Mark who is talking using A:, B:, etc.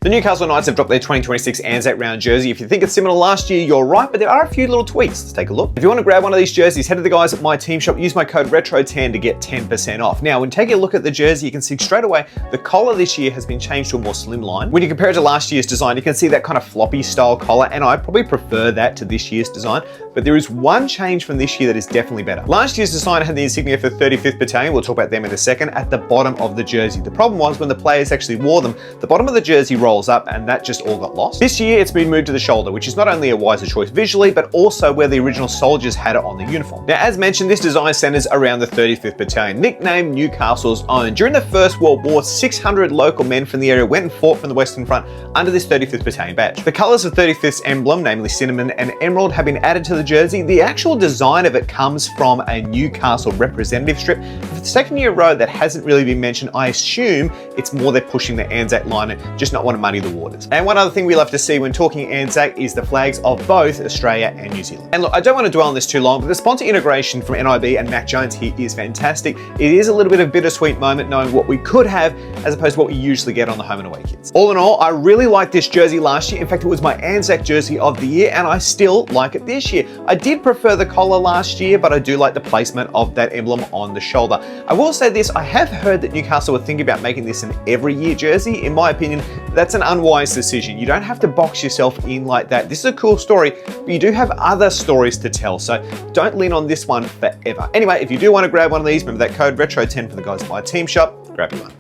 A: The Newcastle Knights have dropped their 2026 Anzac round jersey. If you think it's similar to last year, you're right, but there are a few little tweaks. Let's take a look. If you want to grab one of these jerseys, head to the guys at my team shop, use my code RETRO10 to get 10% off. Now, when taking a look at the jersey, you can see straight away the collar this year has been changed to a more slim line. When you compare it to last year's design, you can see that kind of floppy style collar, and I probably prefer that to this year's design. But there is one change from this year that is definitely better. Last year's design had the insignia for 35th Battalion, we'll talk about them in a second, at the bottom of the jersey. The problem was when the players actually wore them, the bottom of the jersey rolls up and that just all got lost. This year it's been moved to the shoulder, which is not only a wiser choice visually, but also where the original soldiers had it on the uniform. Now, as mentioned, this design centers around the 35th Battalion, nicknamed Newcastle's own. During the First World War, 600 local men from the area went and fought from the Western Front under this 35th Battalion badge. The colors of 35th's emblem, namely cinnamon and emerald, have been added to the jersey. The actual design of it comes from a Newcastle representative strip. For the second year in a row that hasn't really been mentioned, I assume it's more they're pushing the Anzac line and just not want to muddy the waters. And one other thing we love to see when talking Anzac is the flags of both Australia and New Zealand. And look, I don't want to dwell on this too long, but the sponsor integration from NIB and Mac Jones here is fantastic. It is a little bit of a bittersweet moment knowing what we could have as opposed to what we usually get on the home and away kits. All in all, I really liked this jersey last year. In fact, it was my Anzac jersey of the year, and I still like it this year. I did prefer the collar last year, but I do like the placement of that emblem on the shoulder. I will say this, I have heard that Newcastle were thinking about making this an every year jersey. In my opinion, that's an unwise decision. You don't have to box yourself in like that. This is a cool story, but you do have other stories to tell, so don't lean on this one forever. Anyway, if you do want to grab one of these, remember that code RETRO10 for the guys at my team shop, grab you one.